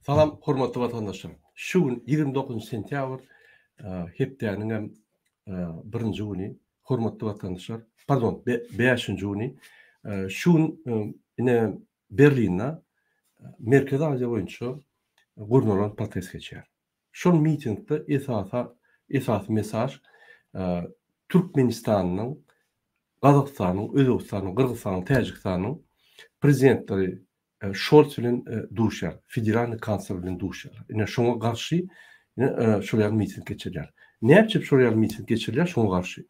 Salam, hormatly vatandaşlar. Şu gün 29 sentyabr hepdäniň hem 1-nji güni, hormatly vatandaşlar. Pardon, 5-nji güni. Şu gün ine Berlin'de Merkezi Aziýa boýunça gurnulan protest geçýär. Şol mitingde esasy mesaj Türkmenistanyň, Gazakstanyň, Özbekistanyň, Kyrgyzstanyň, Täjikistanyň prezidentleri Scholz bilen duşar, federal kansler bilen duşar. Ine şoňa garşy şol miting geçirler. Näçe şol miting geçirler şoňa garşy.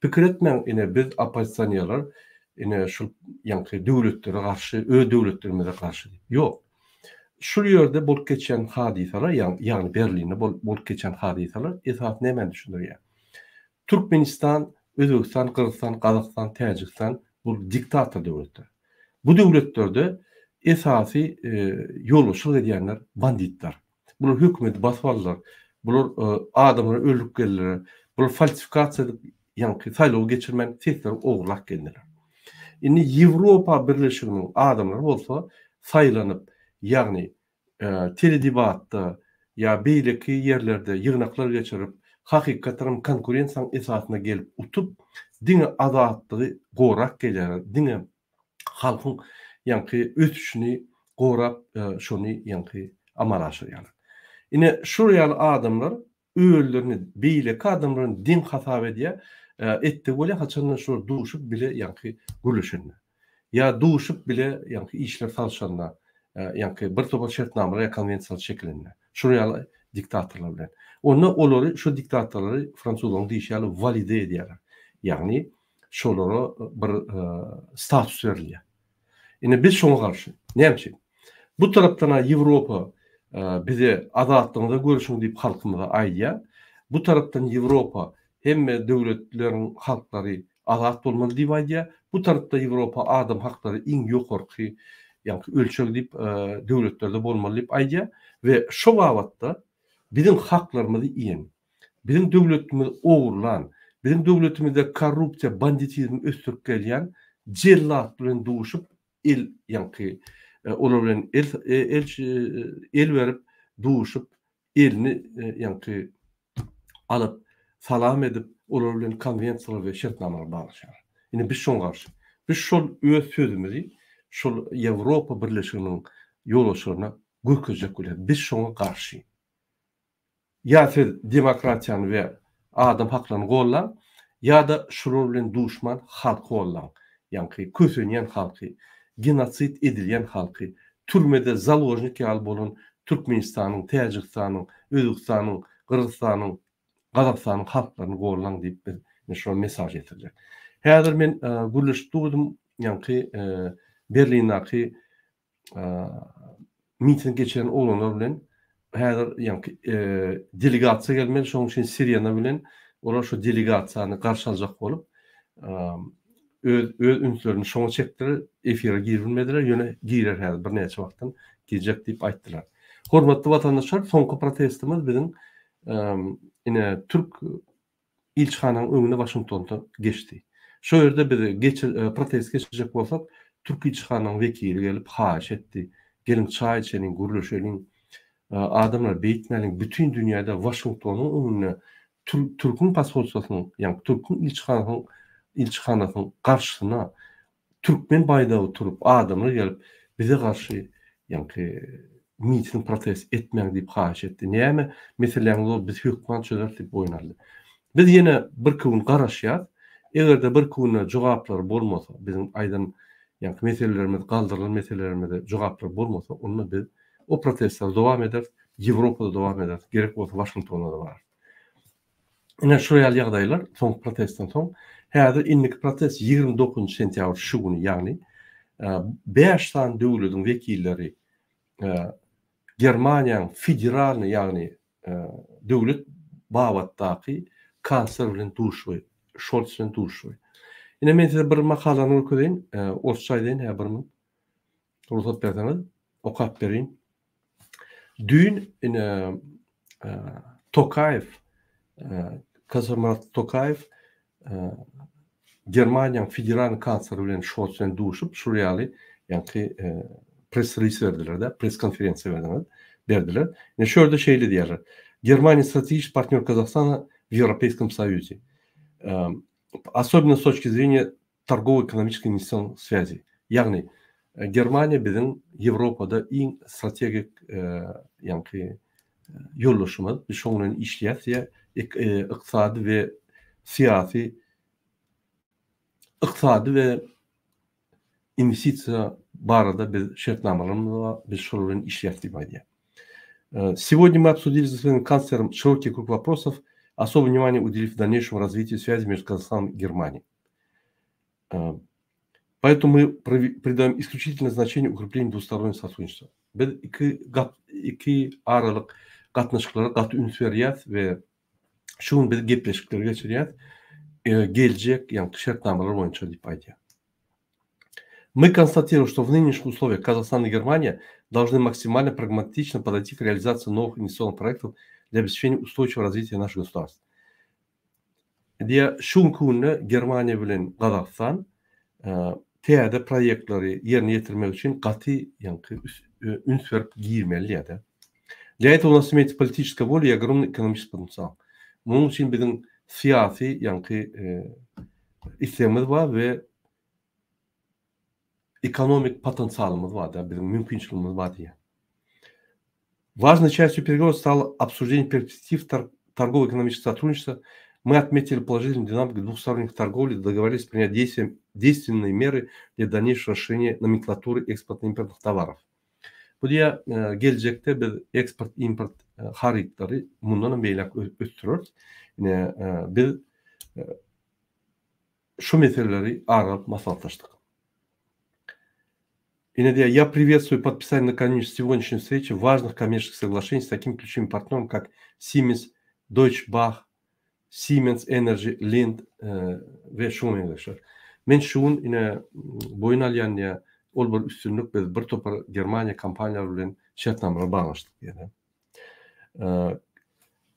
Pikir etmeň ine biz opozisiýonlar ine şol ýa-ni döwletlere garşy, döwletlerimize garşy. Ýok. Şu ýerde bolup geçen hadisalar, ýa-ni Berlinde bolup geçen hadisalar esas näme düşündirýär? Türkmenistan, Özbekistan, Kırgızstan, Kazakistan, Täjikistan bu diktator döwletler. Bu döwletlerde esasy ýoluşyk edýänler banditler. Bular hökümeti basbarlar. Bular adamları öldürip gelirler. Bular falsifikasiýa edip ýa-ni saýlaw geçirmen sesleri oglak geldiler. Indi Ýewropa Birleşiginiň adamlary bolsa saýlanyp ýa-ni teledebatda ýa beýleki ýerlerde ýygnaklar geçirip hakykatyrym konkurensiýaň esasyna gelip utup diňe azatlygy gorak gelýär. Diňe halkyň ýa-ni ötüşini gorap şonu ýa-ni amalaşýar. Ine şu adamlar öýlerini beýleki adamlaryň din hasap edýär. Etdi bolýa haçan şu duşup bile ýa-ni gülüşünde. Ya duşup bile ýa-ni işler salşanlar. Ýa-ni bir topa şertnamalar ýa konvensiýal şekilinde. Şuraya diktatorlar bilen. Olary şu diktatorlary fransuzlaryň diýişýäli valide edýärler. Ýagny şolara bir status berilýär. Ine biz şoňa garşy. Näçe? Bu tarapdan Ýewropa bize azatlygyňda görüşüň diýip halkymyza aýdýar. Bu tarapdan Ýewropa hemme döwletleriň halklary azat bolmaly diýip aýdýar. Bu tarapda Ýewropa adam haklary iň ýokarky ýa-ni ölçek diýip döwletlerde bolmaly diýip aýdýar we şo wagtda bizim haklarymyzy iýen, bizim döwletimiz ogurlan, bizim döwletimizde korrupsiýa, banditizm östürip gelýän jellat bilen duşup ýa-ni olar bilen el berip duşup elini ýa-ni alıp salam edip olar bilen konvensiýalar we şertnamalar baglaşýar. Ine biz şoňa garşy. Biz şol öz sözümizi şol Ýewropa Birleşiginiň ýoluşyna göküjek bolýar. Biz şoňa garşy. Ya siz demokratiýany we adam haklaryny gollan, ya da şular bilen duşman halky gollan. Ýa-ni kösenýän halky, genosit edilýän halky, türmede zaложник ýaly bolan Türkmenistanyň, Täjikistanyň, Özbekistanyň, Kyrgyzstanyň, Kazakstanyň halklaryny gollan diýip biz şu mesaj ýetirler. Häzir men gülüşdüm ýa-ni Berlin'deki miting geçen olanlar bilen häzir ýa-ni delegasiýa gelmeli, şoň üçin Siriýana bilen olar şu delegasiýany garşy aljak bolup öz ünslerini şoňa çekdiler, efire girilmediler, ýöne girer häzir bir näçe wagtdan girecek diýip aýtdylar. Hormatly vatandaşlar, soňky protestimiz bizim ine Türk ilçhanasynyň öňüne Washingtonda geçdi. Şo ýerde biz protest geçirjek bolsak, Türk ilçhanasynyň wekili gelip haýyş etdi. Gelin çaý içenin, gürleşenin, adamlar beýtmeliň bütün dünýäde Washingtonyň öňüne Türk'ün pasportsasynyň, ýa-ni Türk'ün ilçhanasynyň garşysyna türkmen baýdagy turup adamlar gelip bize garşy ýa-ni miting protest etmeň diýip haýyş etdi. Näme? Meselem biz hökümet çözer diýip oýnarly. Biz ýene bir gün garaşýar. Egerde bir güne jogaplar bolmasa, bizim aýdan ýa-ni meselelerimiz galdyrylan meselelerimize jogaplar bolmasa, onda biz o protestler dowam eder, Ýewropada dowam eder, gerek bolsa Washingtonda da bar. Ine şu ýagdaýlar, soň protestden soň, häzir indiki protest 29 sentyabr şu güni, ýagni 5 tan döwletiň wekilleri Germaniýanyň federal ýagni döwlet babatdaky kansler bilen duşuy, Scholz bilen duşuy. Ine men size bir makalany okudyň, orçaýdyn häzir ruhsat berseňiz, okap berýin. Dün ine Tokayev, Kazymurat Tokayev Germaniýanyň federal kansleri bilen Scholz bilen duşup şurýaly ýa-ni press release berdiler, pres konferensiýa berdiler. berdiler. Şöyle şeyli diyorlar. Германия стратегический партнер Казахстана в Европейском Союзе. Особенно с точки зрения торгово-экономической инвестиционной связи. Yani Germanya bizim Avrupa'da en stratejik yollaşımız. Biz şonun işleyat iktisadi ve siyasi ve investitsiya barada biz şartnamalarımız var. Biz şonun işleyat deyip. Сегодня мы обсудили со своим канцлером широкий круг вопросов, особое внимание уделив дальнейшему развитию связи между Казахстаном и Германией. Поэтому мы придаем исключительное значение укреплению двустороннего сотрудничества. Biz iki aralık katnaşıklara katı ünsveriyat ve şunun bir gepleşikleri geçiriyat gelecek şartnamalar boyunca deyip aydı. Мы констатируем, что в нынешних условиях Казахстан и Германия должны максимально прагматично подойти к реализации новых инвестиционных проектов для обеспечения устойчивого развития наших государств. Diye şun kunna Germanya bilen Kazakistan teade proyektleri yerine getirmek için katı üns verip girmeli ya da. Для этого у нас имеется политическая воля и огромный экономический потенциал. Bunun için bizim siyasi isteğimiz var ve экономик потенциалımız var da, bizim mümkünçülüğümüz var diye. Важной частью переговоров стало обсуждение перспектив торгово-экономического сотрудничества. Мы отметили положительную динамику двухсторонних торговли и договорились принять действенные меры для дальнейшего расширения номенклатуры экспортно-импортных tоваров. Bu diye gelecekte biz export-import haritleri bundan beylak ötürüyoruz. Yine biz şu meseleleri arayıp maslahatlaştık. Я приветствую подписание накануне сегодняшней встречи важных коммерческих соглашений с такими ключевыми партнерами, как Siemens, Deutsche Bach, Siemens Energy, Lind ve Schumacher. Men şun yine boyun alyan ya olbar üstünlük bir topar Germanya kampanyaları bilen şartnamalara bağlaştık yani.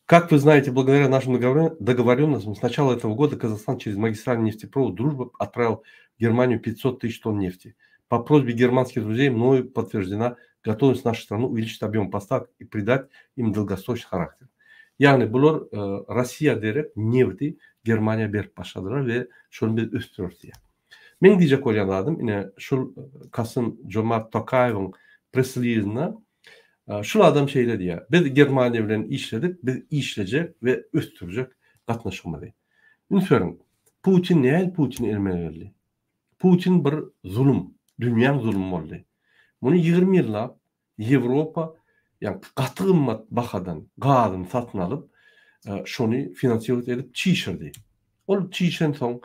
Как вы знаете, благодаря нашим договоренностям, с начала этого года Казахстан через магистральный нефтепровод «Дружба» отправил в Германию 500 тысяч тонн нефти. По просьбе германских друзей мною подтверждена готовность нашей страны увеличить объем поставок и придать им долгосрочный характер. Yani bunlar Rusya derek nefti Germanya berip başladılar ve şunu biz üstürüyoruz diye. Men diyecek olan adım yine şu Kasım-Jomart Tokayev'in press-release'ine şu adam şeyle diye. Biz Germanya bilen işledik, biz işleyecek ve üstürecek katnaşılmadı. Ünsörün, Putin ne? Putin elmeli. Putin bir zulüm, dünya zulüm oldu. Bunu 20 yılla Avrupa katı kımmat bakadan gazını satın alıp şunu finansiyot edip çiğşirdi. O çiğşen son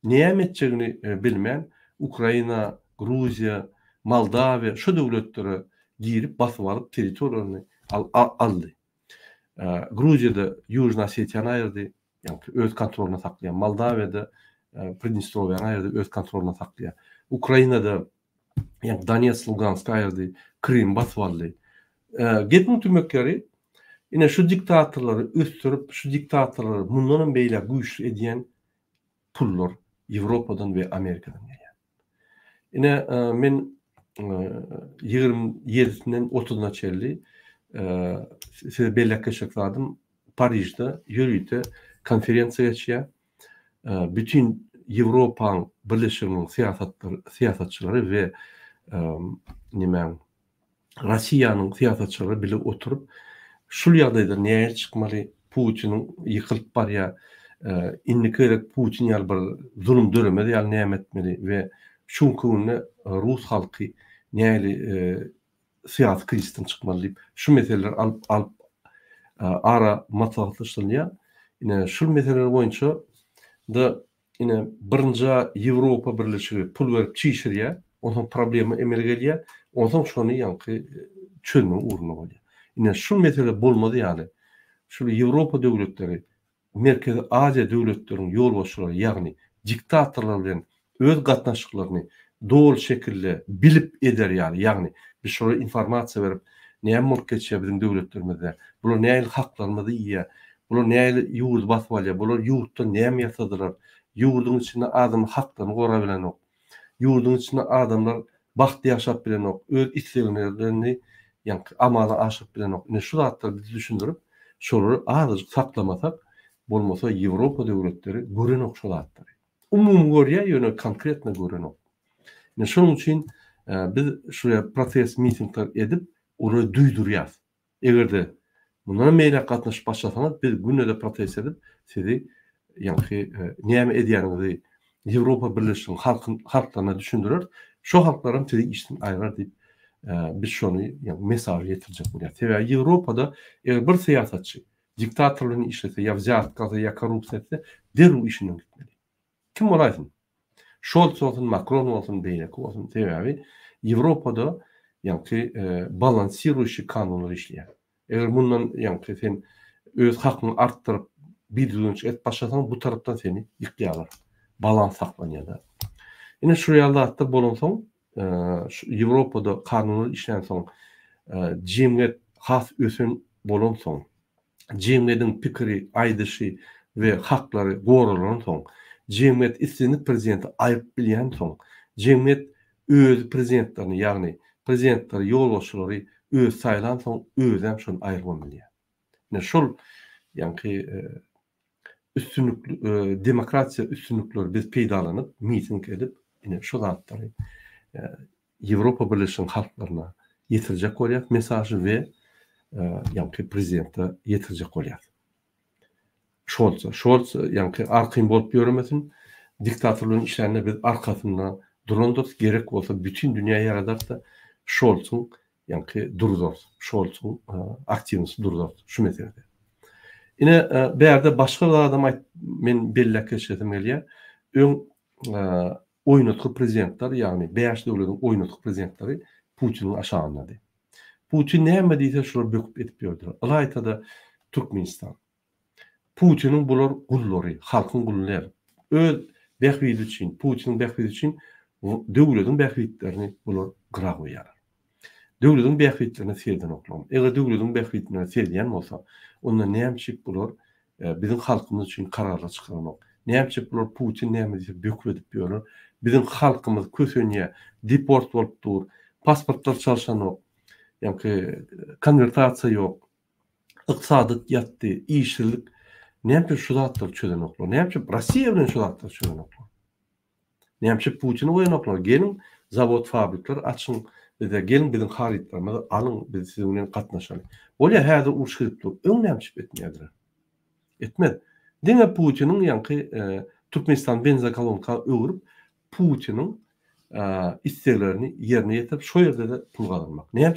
neye edeceğini bilmeyen Ukrayna, Gruzya, Moldova şu devletleri girip basıp alıp teritoriyalarını aldı. Gruzya'da Yujna Ossetiya'nı ayırdı. Öz kontrolüne saklayan. Moldova'da Pridnestrov'u ayırdı. Öz kontrolüne saklayan. Ukrayna'da Donetsk, Lugansk ayırdı. Krim basıp aldı. Getmin tümökleri yine şu diktatörleri üstürüp şu diktatörleri bunların beyle güç ediyen pullar Avrupa'dan ve Amerika'dan geliyor. Yine men 27'sinden 30'una çelli size belli kaşıkladım. Paris'te yürüyüte konferansiya geçiyor. Bütün Avrupa'nın birleşiminin siyasetçileri ve Rusya'nın siyasetçileri bile oturup şu yadayda neye çıkmalı Putin'in yıkılıp var ya indikörek Putin yal bir zulüm döremedi yal neye etmeli ve şun kuvunne Rus halkı neyeli siyasi krizden çıkmalı deyip şu meseleler alıp ara maslahatlaştırılıyor. Yine şu meseleler boyunca da yine birinci Avrupa Birleşiği pul verip çiğşiriyor. Onun problemi emergeliyor. Ondan şunu yankı çözme uğruna oluyor. Yine şu mesele bulmadı yani. Şu Avrupa devletleri, Merkezi Asya devletlerinin yol başları yani diktatörlerin öz katnaşıklarını doğru şekilde bilip eder yani. Yani bir şöyle informasyon verip neye mülk geçiyor bizim devletlerimizde. Bunlar neye haklarımızı iyi. Bunlar neye yurt basmalı. Bunlar yurtta neye mi yasadılar. Yurdun içinde adam haklarını koruyabilen yok. Yurdun içinde adamlar bahtı yaşap bilen yok. Öz isteğlerini yani amala aşık bilen ok. Ne şu zatlar bizi düşündürüp şolary azıcık saklamasak bolmasa Ýewropa döwletleri gören ok şu zatlary. Umum görýär ýöne konkretne gören ok. Ne şonuň üçin biz şuraya protest mitingler edip onu duýdurýar. Egerde bundan meýle gatnaşyp başlasaňyz biz günde protest edip sizi ýa-ni näme edýäniňizi Ýewropa Birleşiginiň halklaryna düşündirer. Şo halklaryň sizi işden aýrar diýip biz şonu ýa mesaj ýetirjek bolýar. Sebäbi Ýewropada bir siýasatçy diktatorlygyny işlese, ýa wziatka, ýa korrupsiýa etse, derhal işinden gitmeli. Kim bolaýsyn? Scholz olsun, Macron olsun, beýleki olsun. Sebäbi Ýewropada ýa-ni balansiruýşy kanunlar işleýär. Eger bundan ýa-ni sen öz hakyny artdyryp bildirýänçe et başlasaň bu tarapdan seni ýykýarlar. Balans saklanýar. Ine şu ýalda bolansoň Ýewropada kanunlar işlensoň, jemgyýet has ösen bolansoň, jemgyýetiň pikiri, aýdyşy we haklary goralansoň, jemgyýet islenip prezidenti aýyp bilýän soň, jemgyýet öz prezidentlerini, ýagny prezidentleri, ýolbaşçylary öz saýlansoň, özem şonu aýyrman bilýär. Ne şol ýa-ni üstünlük demokrasiýa üstünlükleri biz peýdalanyp miting edip ine şu zatlary Ýewropa Birleşiginiň halklaryna ýetirjek bolýar mesajy we ýa-ni prezidente ýetirjek bolýar. Scholz ýa-ni arkyn bolup ýörmesin, diktatorlygyň işlerine biz arkasynda durandyr, gerek bolsa bütün dünýä ýaradarsa Scholz'un ýa-ni durdur. Scholz'un aktiwnisy durdur şu meselede. Ine bäerde başga bir adam men bellek geçetim gelýär. Öň oýnatky prezidentler, ýagny beýş döwletiň oýnatky prezidentleri Putinin aşağındady. Putin näme diýse şolar böküp etip ýördir. Alaytada Türkmenistan. Putinin bular gullary, halkyň gullary. Öz bähwidi üçin, Putinin bähwidi üçin döwletiň bähwitlerini bular gyra goýar. Döwletiň bähwitlerini serden oklam. Eger döwletiň bähwitlerini serdiýän bolsa, onda nämeçik bular bizim halkymyz üçin kararlar çykarmak. Nämeçik bular Putin näme diýse böküp edip ýörler. Bizim halkymyz kösenýe deport bolup dur, pasportlar çalşan ok, ýa-ni konvertasiýa ýok, ykdysadyt ýatdy, işçilik. Näme şu zatlar çözen oklar? Näme Rossiýa bilen şu zatlar çözen oklar? Näme Putin oýan oklar? Gelin zawod, fabrikler açyň, gelin bizim haritlarymyzy alyň, biz siziň bilen gatnaşaly. Bolýa häzir uruş edip dur. Öň näme etmeýärdir? Etmedi. Diňe Putinin ýa-ni Türkmenistan benzokolonka öwürüp Putinin isteklerini yerine ýetirip şo ýerde de pul gazanmak. Näme?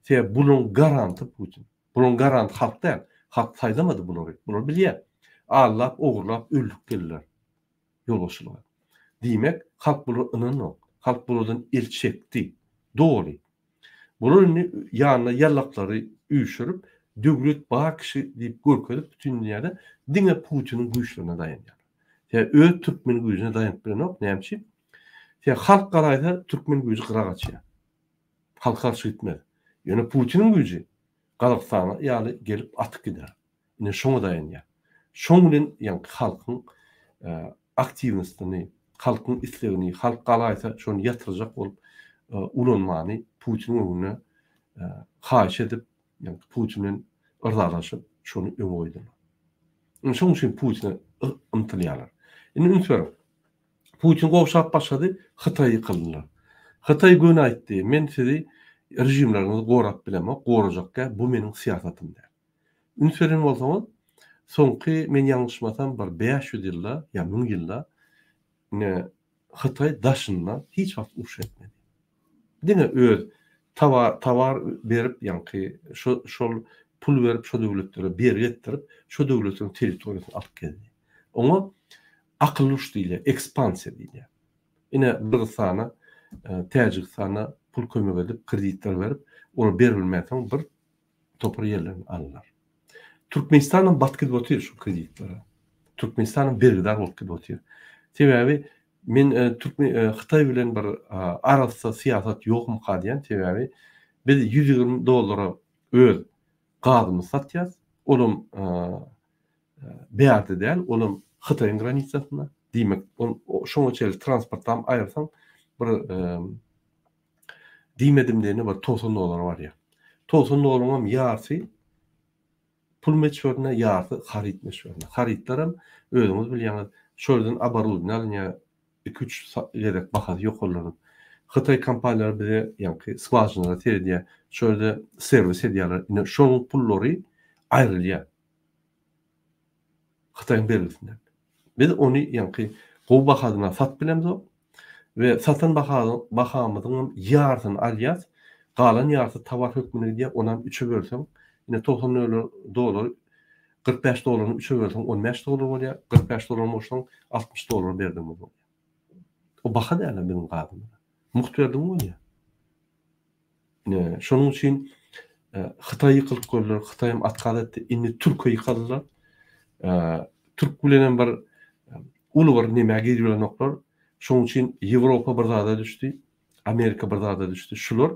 Sebäbi bunyň garanty Putin. Bunyň garanty halk däl. Halk saýlamady bunları. Bular bilýär. Allap, ogurlap, öldük geldiler. Ýolbaşçylar. Diýmek, halk bular ynanok. Halk bulardan el çekdi. Dogry. Bular ýanyna ýallaklary üýşürip, döwlet ba kişi diýip görkezip bütün dünýäde diňe Putinin güýçlerine dayanýar. Sebäbi öz türkmen güýçüne daýanyp bilenok, näme? Sebäbi halk garaýsa türkmen güýçi gyra gaçýar. Halk garşy gitmez. Ýöne Putinin güýçi Gazakstana ýaly gelip atyp gider. Ine şoňa dayanýar. Şoň bilen ýa-ni halkyň aktiwistini, halkyň islegini, halk galaýsa şonu ýatyrjak bolup ulanmany Putinin öňüne haýyş edip, ýa-ni Putin bilen ırdalaşyp şonu öňe goýdylar. Şoň üçin Putin'e ymtylýarlar. Ine ünswer. Putin gowşap başlady, Hytaý ýykyldylar. Hytaý göne aýtdy, men sizi rejimlerinizi gorap bilemek, gorajakka bu meniň siýasatym der. Ünswerin bolsaňyz, soňky men ýalňyşmasam bir 500 ýylda, ýa 1000 ýylda Hytaý daşyndan hiç wagt uruş etmedi. Diňe öz tawar berip, ýa-ni şol pul berip şo döwletlere bergetdirip, şo döwletiň territoriýasyny alyp geldi. Oňa akylly uruş diýilýär, ekspansiýa diýilýär. Ine Kyrgyzstana, Täjikistana pul kömek edip, kreditler berip, onu berilmeýän bir topar ýerlerini alýar. Türkmenistanyň batky botyr şu kreditlere. Türkmenistanyň bergidar bolup gidýär. Sebäbi men Hytaý bilen bir arasy siýasat ýokmy diýen, sebäbi biz $120 öz gazymy satýas, olum beýärde däl, olum Hytaýyň granisasyna. Diýmek, şoňa çel transportdan aýyrsaň bir diýmedim diýene bir $90 bar ýa. $90 ýarty pul meçhörüne ýarty harit meçhörüne. Haritlaram özüňiz bilýäňiz, şoldan abarudny alınýa 2-3 ýerek bahasy ýokalanıp. Hytaý kompaniýalary bize ýa-ni skvajynalara terdiýär, şolda servis edýärler. Ine şonuň pullary aýrylýar. Hytaýyň bergisinden. Biz onu ýa-ni gowy bahadyna sat bilemdi we satan bahamyzyň ýartyny alýas, galan ýarty tawar hökmüne gidýär, onam 3'e bölsem, ine $90 $45'ni 3'e bölsem $15 bolýar, $45 bolsaň $60 berdim bolýar. O baha däl benim gadyma. Muhterdim bolýar. Ine şonuň üçin Hytaý ýykylyp görler, Hytaýym atkaz etdi, indi Türkiýe ýykaldylar. Türk bilen bir uly bir näme gidiyorlar noklar. Şonuň üçin Ýewropa bir zada düşdi, Amerika bir zada düşdi. Şular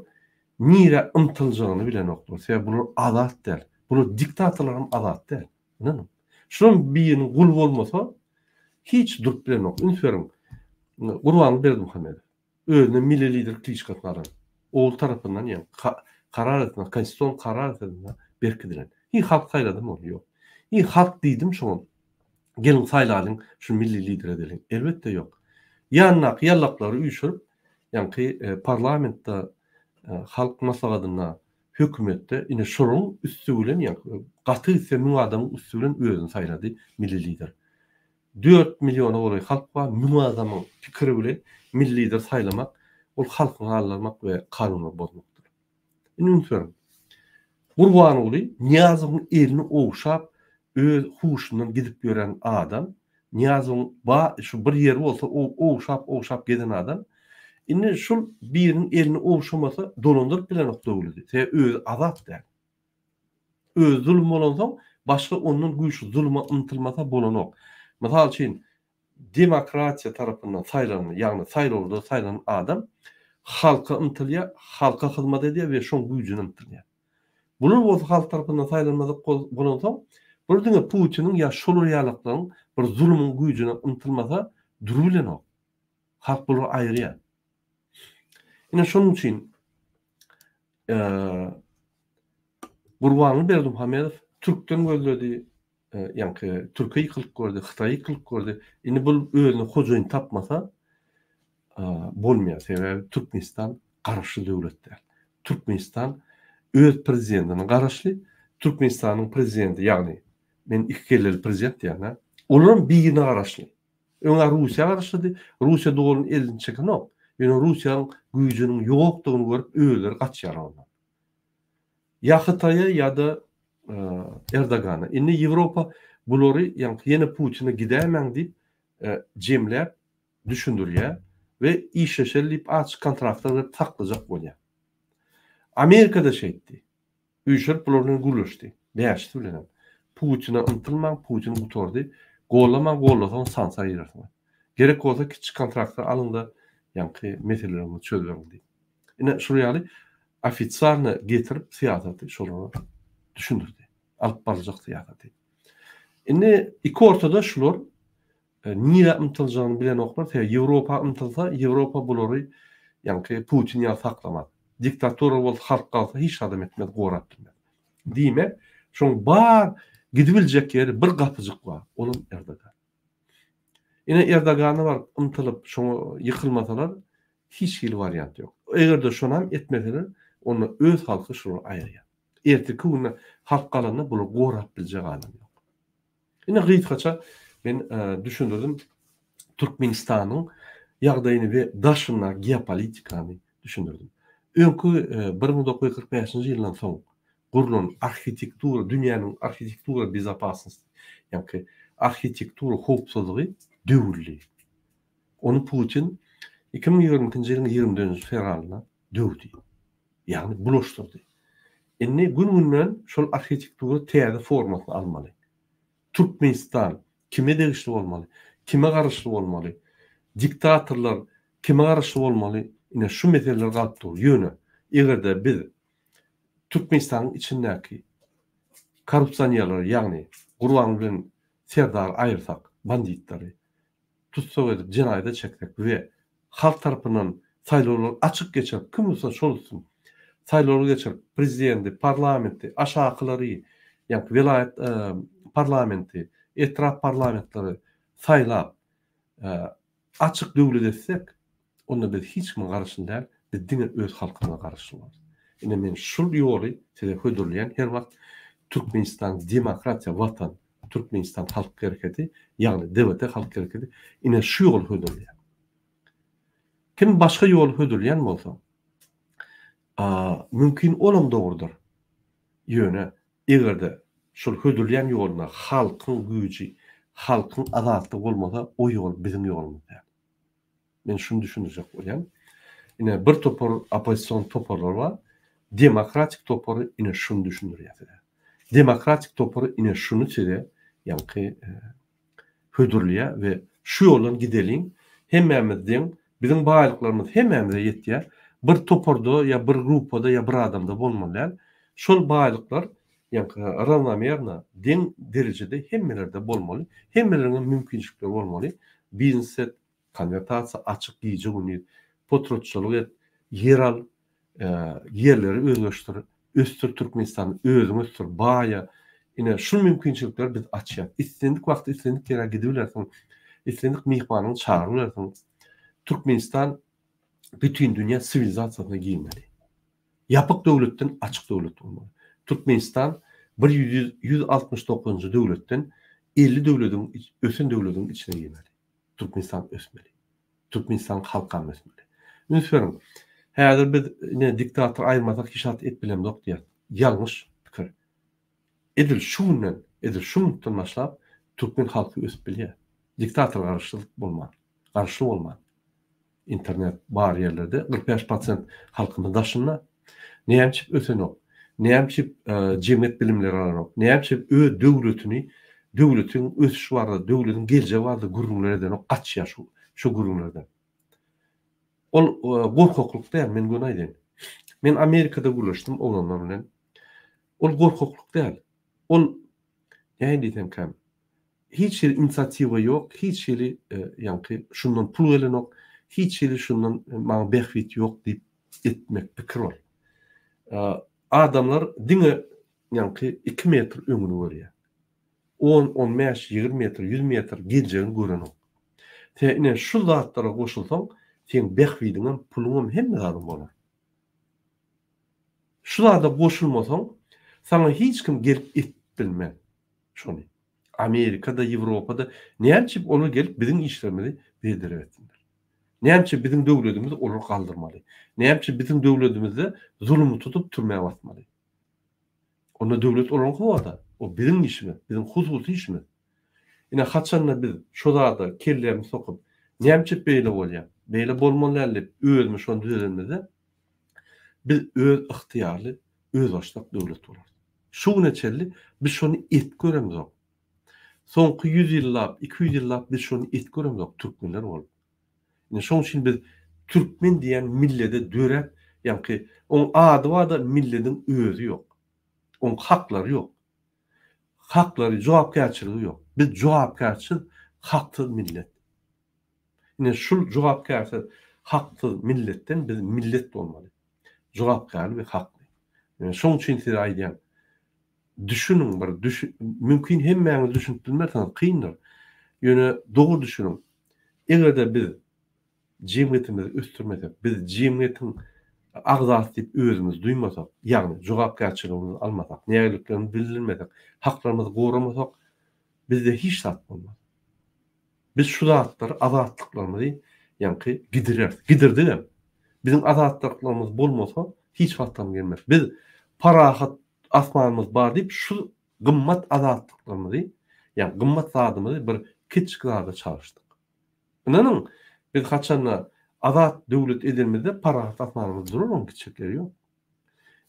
nire ymtyljagyny bilen noklar. Sebäp bular azat däl. Bular diktatorlaryň azat däl. Näme? Şonuň biriniň gul bolmasa hiç durup bilen ok. Ünsüň Gurban Berdimuhammedow özüne milli lider Klitschko ol tarapyndan ýa karar etme, konstitusiyon karar etme berkidilen. Hiç halk saýlady mı? Yok. Hiç halk diýdim şoň. Gelin saýladyň şu milli lider edelim. Elbette yok. Ýannak ýallaklary üýşürip, ýa-ni parlamentda halk maslahatyna, hökümetde ine şonuň üstü bilen ýa gaty semün adamyň üstü bilen özüni saýlady milli lider. 4 milyona bolan halk var, mün adamyň pikiri bilen milli lider saýlamak, ol halkyny almak we kanuny bozmakdyr. Ünsüň Gurban Uly Niýazowyň elini owşap öz huşundan gidip gören adam, Niýazowyň şu bir ýeri bolsa owşap giden adam, indi şol biriniň elini owşamasa dolandyryp bilen ok döwleti. Öz azat däl. Öz zulm bolansa başga onuň güýçli zulma ymtylmasa bolanok. Mysal üçin demokratiýa tarapyndan saýlanan, ýagny saýlawda saýlanan adam halka ymtylýar, halka hyzmat edýär we şoň güýjüni ymtylýar. Bular bolsa halk tarapyndan saýlanmadyk bolansa, bir diňe Putiniň ýa şol ýalyklaryň bir zulmyň güýjüne ymtylmasa durup bilen ok. Halk bular aýrýar. Ine şonuň üçin Gurban Berdimuhammedow Türkden gözledi, ýa-ni Türkiýe ýykylyp gördü, Hytaý ýykylyp gördü. Indi bu özüne hojaýyn tapmasa bolmaýar. Sebäbi Türkmenistan garaşly döwletdir. Türkmenistan öz prezidentine garaşly, Türkmenistanyň prezidenti, ýagny men iki kelleli prezident ýa-ni, olaryň birine garaşly. Öňe Russiýa garaşly, Russiýa dogryň elini çeken ok. Ýöne Russiýanyň güýjüniň ýokdugyny görüp özleri gaçýar ondan. Ya Hytaýa ýa-da Erdogana. Indi Ýewropa bulary ýa-ni Putin'e gidämen diýip jemläp düşündirýär we işeşelip açyk kontraktlar taklajak bolýar. Amerika da şeýdi. Üýşür bularny gülüşdi. Näçdi bilen. Putin'e ymtylmaň, Putin utordy. Gollasaň sansa ýersin. Gerek bolsa kiçik kontraktlar alyndy, ýa-ni meselelerini çözüldü. Ine şu ýaly ofisiarny getirip siýasaty şolary düşündirdi. Alyp barjak siýasaty. Indi iki ortada şular nire ymtyljagyny bilen oklar. Ýewropa ymtylsa, Ýewropa bulary ýa-ni Putin ýa saklamak. Diktator bolup halk galsa hiç adam etmez, goratdyrmaz. Diýmek, şoň bar gidibiljek ýeri bir gapyjyk bar. Onuň Erdogan. Ine Erdogany bar ymtylyp şoňa ýykylmasalar hiç hil variant ýok. Egerde şonam etmeseler, onu öz halky şunu aýrýar. Erteki güne halk galanyny bular gorap biljek adam ýok. Ine gysgaça men düşündirdim Türkmenistanyň ýagdaýyny we daşyna geopolitikany düşündirdim. Öňkü 1945-nji ýyldan soň gurulan arhitektura, dünýäniň arhitektura bezapaslygy, ýa-ni arhitektura howpsuzlygy döwürli. Onu Putin 2022-nji ýylyň 24-nji fevralyna döwdi. Ýagny bulaşdyrdy. Indi gün-günden şol arhitektura täze formatyny almaly. Türkmenistan kime degişli bolmaly? Kime garaşly bolmaly? Diktatorlar kime garaşly bolmaly? Ine şu meseleler galyp dur. Ýöne egerde biz Türkmenistanyň içindäki korrupsiýonýarlary, ýagny Gurban bilen Serdar aýyrsak, banditlary tutsak edip jenaýda çekdik we halk tarapyndan saýlawlar açyk geçip kim bolsa şol üçin saýlary geçirip prezidenti, parlamenti, aşağıkylary, ýa-ni vilayet parlamenti, etraf parlamentlary saýlap açyk döwlet etsek, onda biz hiç kimi garaşyn däl, biz diňe öz halkyna garaşýar. Ine men şol ýoly size hödürleýän her wagt Türkmenistan Demokratiya Watan Türkmenistan Halk Hareketi, ýagny DWT Halk Hareketi ine şu ýol hödürleýär. Kim başga ýol hödürleýän bolsa, mümkin olam dogrudur. Ýöne egerde şol hödürleýän ýoluna halkyň güýji, halkyň azatlygy bolmasa, o ýol bizim ýolumuz. Men şunu düşünjek bolýan. Ine bir topar opozisiýon toparlar bar. Demokratik topory ine şunu düşündirýär. Demokratik topory ine şunu çede, ýa-ni hödürleýär we şu ýoldan gideliň. Hemmemizden bizim baýlyklarymyz hemmemize ýetýär. Bir toporda ýa bir grupada ýa bir adamda bolmaly. Şol baýlyklar ýa-ni ravnomерно deň derejede hemmelerde bolmaly. Hemmeleriniň mümkinçilikleri bolmaly. Biznes konvertasiýa açyk giýiji güni potrotçylyk ýeral yerleri özleştir, östür Türkmenistan özüň östür baýa ine şu mümkinçilikler biz açýar. Islendik wagt islendik ýere gidiberlersiň, islendik mihmanyny çağırberlersiň. Türkmenistan bütün dünya sivilizasiýasyna giýmeli. Ýapyk döwletden açyk döwlet bolmaly. Türkmenistan 169-njy döwletden 50 döwletiň ösen döwletiň içine giýmeli. Türkmenistan ösmeli. Türkmenistan halka ösmeli. Ünsüň häzir biz ne diktator aýmasak hiçat etbilemdik diýär. Ýalňyş pikir. Edil şu mutdan başlap Türkmen halky ösüp bilýär. Diktator garaşlyk bolmaz. Garşy bolmaz. İnternet bar yerlerde 45% halkymyz daşynma. Näçip ösenok. Näçip jemgyýet bilimleri alanok. Näçip döwletini, döwletiň ösüşi barda, döwletiň geljegi barda gurulmalardan gaçýar şu gurulmalardan. Ol gorkoklukda men gona aýdyn. Men Amerikada gurlaşdym oğlanlar bilen. Ol gorkokluk däl. Ol näme diýsem kam. Hiç ýer inisiatiwa ýok, hiç ýeri ýa-ni şundan pul gelenok, hiç ýeri şundan maňa behwit ýok diýip etmek pikir bol. Adamlar diňe ýa-ni 2 metr öňüni görýär. 10, 15, 20 metr, 100 metr geljegini görenok. Ine şu zatlara goşulsaň, sen behwidiniň pulunyň hemme adam bolar. Şularda goşulmasaň, sana hiç kim gelip et bilmez. Şonu. Amerikada, Ýewropada näçip onu gelip biziň işlerimizi bedirip etsinler. Näçip biziň döwletimizi olar kaldırmaly. Näçip biziň döwletimizi zulümü tutup türmäge atmaly. Onda döwlet olaryň howada. O biziň işimiz, biziň hususy işimiz. Ine haçanla biz şu zada kellerimi sokup näçip beýle bolýar. Beýle bolmaly diýip özümi şonu düzelmede biz öz ihtiýarly, öz başlap döwlet bolar. Şu neçeli biz şonu et göremiz. Soňky 100 ýyllap, 200 ýyllap biz şonu et göremiz türkmenler bolup. Ine şoň üçin biz türkmen diýen millete dörep, ýa-ni oň ady barda milletiň özü ýok. Oň haklary ýok. Haklary, jogapkärçiligi ýok. Biz jogapkärçil, hakly millet. Ine şul jogapkärçil, hakly milletden biz millet bolmaly. Jogapkär we hakly. Şoň üçin size aýdýan. Düşünün mümkin hemmäňiz düşünüp bilmersiňiz kyndyr. Ýöne dogry düşünün. Egerde biz jemgyýetimizi östürmesek, biz jemgyýetiň agzasy diýip özümiz duýmasak, ýagny jogapkärçiligimizi almasak, nägeliklerini bildirmesek, haklarymyzy goramasak, bizde hiç zat bolmaz. Biz şu zatlary, azatlyklarymy ýa-ni gidirdik. Bizim azatlyklarymiz bolmasa hiç wagtam gelmez. Biz parahat asmanymyz bar diýip şu gymmat azatlyklarymy, ýa-ni gymmat zadymyzy bir kiçik zada çalyşdyk. Inanyň biz haçanla azat döwlet edilmede parahat asmanymyz durur, oň kiçikleri ýok.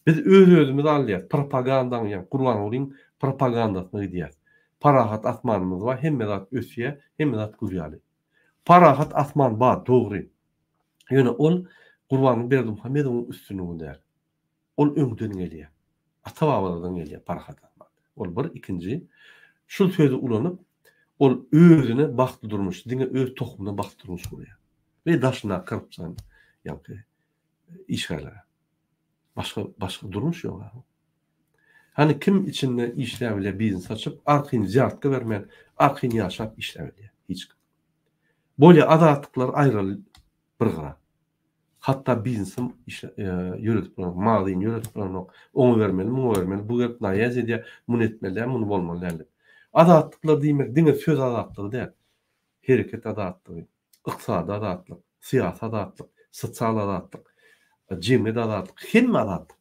Biz özümizi alýar, propagandaň ýa-ni Gurban Ulyň propagandasyny diýär. Parahat asmanymyz bar, hemme zat ösýär, hemme zat gürýärli. Parahat asman bar, dogry. Ýöne ol Gurban Berdimuhammedowyň üstünlüği däl. Ol öňden gelýär. Ata-babalardan gelýär parahat asman. Ol bir, ikinji şu sözü ulanyp ol özüne bakty durmuş, diňe öz tohumuna bakty durmuş bolýar. Ve daşyna kyrpsan ýa-ni işgärler. Başka durmuş yok. Hani kim içinde işläwle biznes açyp arkyny ziyaretka bermän, arkyny ýaşap işläwle hiç kim. Bolýa adatlıklar aýraly bir gara. Hatta biznesim ýöretip bolan, magdyny ýöretip bolan, oňa bermeli, muňa bermeli, bu gep naýaz edýär, muny etmeli, muny bolmaly däl. Adatlyklar diýmek diňe söz adatlygy däl. Hereket adatlygy, ykdysady adatlyk, syýasat adatlyk, sosial adatlyk, jemgyýet adatlyk, hemme adatlyk.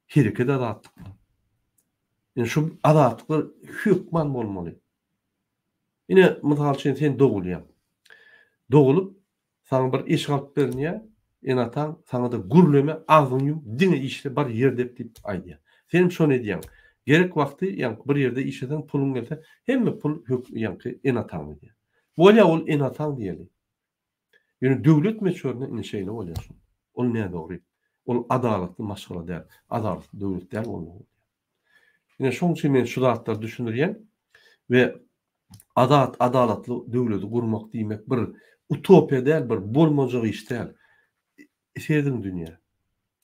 Hereket adatlyk. Yani şu adatlyklar hökman bolmaly. Ine mysal üçin sen dogulýan. Dogulup sana bir iş alıp berniýär, enatan sana da gürleme agyny yum, diňe işle bar ýer dep aýdýar. Senim şonu edýän. Gerek wagty ýa bir ýerde işeden pulun gelse, hemme pul ýa enatan edýär. Bolýa ol enatan diýeli. Ýöne döwlet meşgulüne ine şeýle bolýar. Ol näme dogry? Ol adalatly maşgala däl, adalatly döwlet däl bolmaly. Ine şoň üçin men şu zatlar düşünürýän we adalatly döwleti gurmak diýmek bir utopiýa däl, bir bolmajak iş däl. Şeýdin dünýä.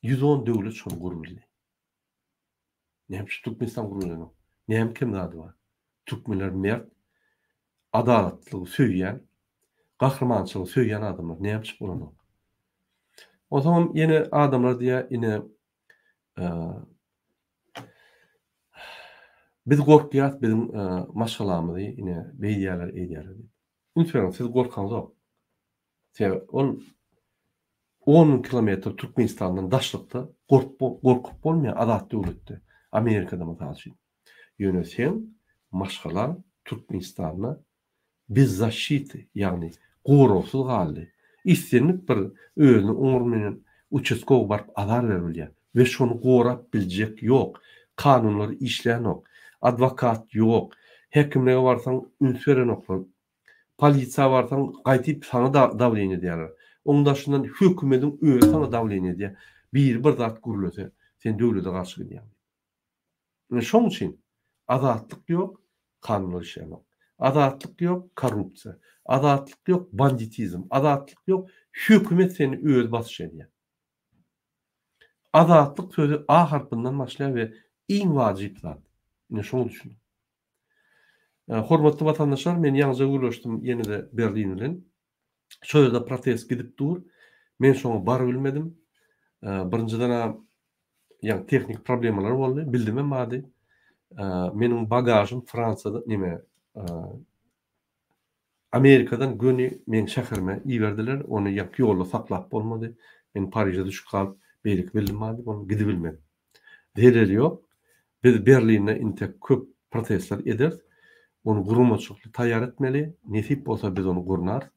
110 döwlet şonu guruldy. Näme şu Türkmenistan guruldy? Näme kim zady bar? Türkmenler mert, adalatlygy söýýän, gahrymançylygy söýýän adamlar näme iş bolany? O zaman ýene adamlar diýär, ine biz gorkýas bizim maşgalamyzy ine beýdýärler edýärler. Unutmayın, siz gorkanız yok. Ol 10 kilometr Türkmenistan'dan daşlykda gorkup bolmayan adat döwletdi. Amerika'da mysaly. Ýönesem maşgalar Türkmenistan'na biz zaşity, ýagny gorowsuz galdy. İstenip bir özüni umur menen uçeskow barp azar berilýär we şonu gorap biljek ýok. Kanunlar işlän ok. Advokat ýok. Hekimlige barsaň ünseren ok. Polisiýa barsaň gaýtyp sana da dawleny edýärler. Oňdaşyndan hökümetiň öýe sana dawleny edýär. Bir zat gurulsa, sen döwlete garşy gelýän. Şoň üçin adatlyk ýok, kanunlar işlän ok. Adatlyk ýok, korrupsiýa. Adatlyk ýok, banditizm. Adatlyk ýok, hökümet seni öýe basyş edýär. Adatlyk sözü A harpyndan başlaýar we iň wajyp zat. Ine şoňy düşün. Hormatly watandaşlar, men ýalňyza gürleşdim ýene-de Berlin bilen. Şo ýerde protest gidip dur. Men şoňa bar bilmedim. Birinciden ýa teknik problemalar boldy, bildimem mady. Meniň bagajym Fransada Amerikadan göni men şäherime iýerdiler. Onu ýak ýolda saklap bolmady. Men Paris'e düşüp kalıp beýlik bildim mady, onu gidip bilmedim. Delil ýok. Biz Berlin'e inte köp protestler eder. Onu gurulmaçykly taýýar etmeli. Nesip bolsa biz onu gurnar.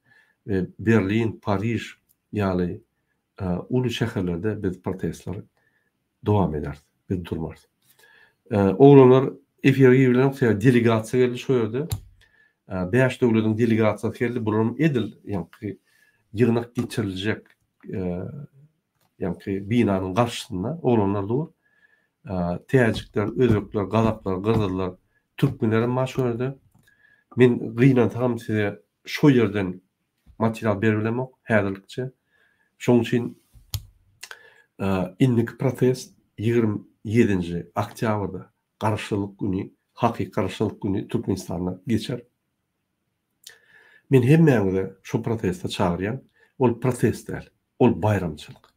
Berlin, Paris ýaly uly şäherlerde biz protestler dowam eder. Biz durmaz. Oglanlar efirge bilen delegasiýa geldi şo ýerde. 5 döwletiň delegasiýasy geldi. Bular edil, ýa-ni ýygnak geçiriljek ýa-ni binanyň garşysynda oglanlar dur. Täjikler, özbekler, gazaklar, gyrgyzlar, türkmenler maşguldy. Men gynan tam size şo ýerden material berilemok häzirlikçe. Şoň üçin inlik protest 27 oktýabrda garşylyk güni, hakyky garşylyk güni Türkmenistanda geçer. Men hemmäňize şo protesta çagyrýan, ol protest däl, ol bayramçylyk.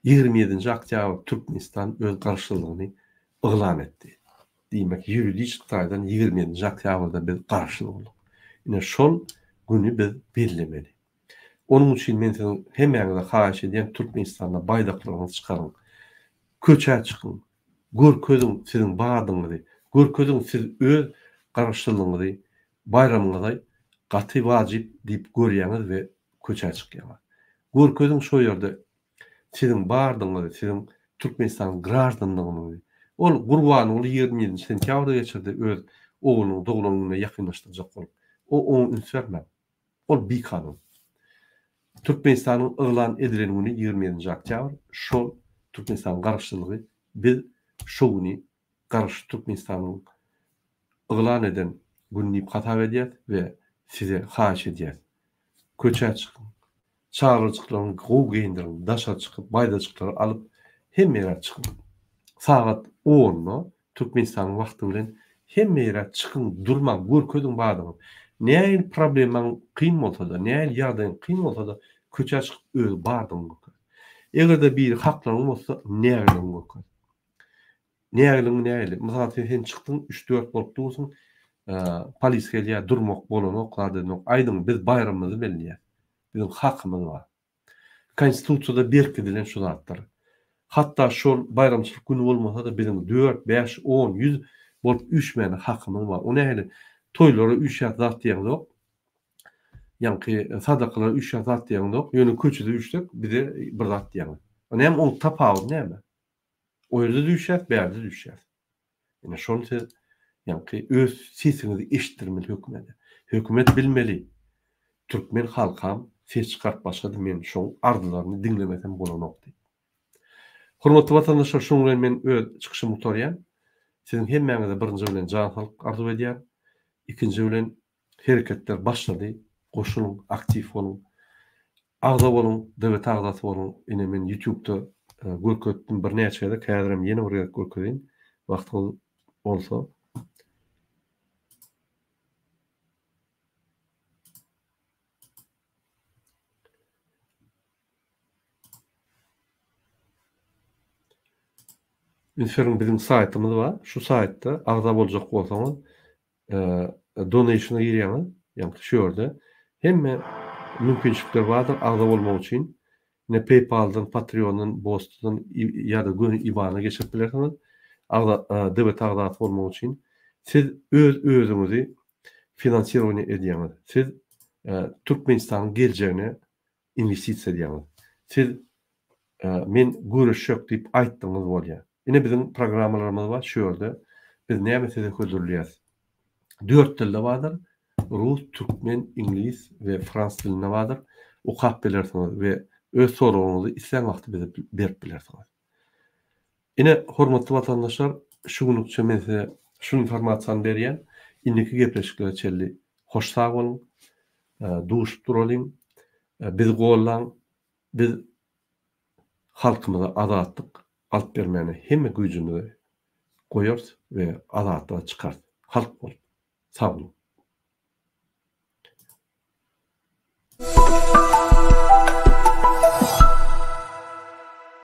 27 oktýabr Türkmenistan öz garşylygyny yglan etdi. Diýmek ýuridik taýdan 27 oktýabrda biz garşylyk bolduk. Ine şol güni biz bellemeli. Onun üçin men siziň hemmäňize haýyş edýän Türkmenistanda baýdaklaryňyzy çykaryň. Köçä çykyň. Görkezin siziň badyňyzy, görkezin siz öz garşylygyňyzy bayramyňyza gaty wajyp diýip görýäňiz we köçä çykýaňyz. Görkezin şo ýerde siziň bardyňyzy, siziň Türkmenistan graždanlygyňyzy, ol gurban, ol 27 sentýabrda geçirdi öz oglunyň dogulanyna ýakynlaşdyrjak bolup. O onu ünsvermem. Ol bir kanun. Türkmenistan'ın ıglan edilen günü 27 oktýabr. Şol Türkmenistan garşylygy biz şo güni garşy Türkmenistan'ın ıglan eden gününi hatap edýär we size haýyş edýär. Köçä çykyň. çağrıcıklaryň gowy geýindirin, daşa çykyp, baýdajyklary alyp hemme ýere çykyp. Sagat 10-da Türkmenistanyň wagty bilen hemme ýere çykyň, durmaň, görkezиň badyň. Näil problemaň kyn bolsa-da, näil ýagdaýyň kyn bolsa-da köçe çykyp öz bardyň. Egerde bir haklaryň bolsa, nägiliň görkez. Nägiliň. Mysal sen çykdyň, 3-4 bolup dursun, polis gelýär, durmak bolanok, adynyk. Aýdyň biz bayramymyzy belliýär. Bizim hakymyz bar. Konstitusiýada berkidilen şu zatlar. Hatta şol bayramçylyk güni bolmasa-da bizim 4, 5, 10, 100 bolup üşmeni hakymyz bar. O nähili toýlara 3 ýat zat diýen zok. Ýani sadakalara 3 ýat zat diýen zok. Ýöne köçede 3'lük, bize bir zat diýen. Näme o tapawy näme? O ýerde düşýär, bu ýerde düşýär. Ýene şonu siz ýani öz sesinizi eşitdirmeli hökümete. Hökümet bilmeli. Türkmen halkam ses çykarp başlady, men şoň arzularyny dinlemesem bolanok diýip. Hormatly watandaşlar, şoň bilen men öz çykyşymy utarýan. Siziň hemmäňize birinji bilen jan sağlyk arzu edýär. Ikinji bilen hereketler başlady. Goşulyň, aktiv boluň. Agda boluň, döwlet agdasy boluň. Ine men YouTube'da görkezdim bir näçe ýerde, kädirim ýene bir ýerde görkezin. Wagtyňyz bolsa. Bizim saytymyz bar. Şu saytda agda boljak bolsaňyz, donation'a girýäňiz, ýani şu ýerde hemme mümkinçilikler bardyr agda bolmak üçin. Ne PayPal'dan, Patreon'dan, Boost'dan ýa-da göni IBAN'a geçip bilersiňiz. Agda döwlet agdasy bolmak üçin siz özüňizi finansirowanie edýäňiz. Siz Türkmenistanyň geljegine investisiýa edýäňiz. Siz men görüşjek diýip aýtdyňyz bolýar. Ine bizim programmalarymyz bar, şu ýerde biz näme size közeldirýäs. 4 dilde bardyr. Rus, türkmen, ingliz we frans dilinde bardyr. Okap bilersiňiz we öz soragyňyzy isleň wagty bize berip bilersiňiz. Ine hormatly watandaşlar, şu günükçe men size şu informasiýany berýän. Indiki gepleşikler çelli. Hoş sag boluň. Duşup duralyň. Biz gollaň, biz halkymyza azatlyk alyp bermäni hemme güýjüni goýarys we azatlyğa çykart. Halk bol. Sag bolun.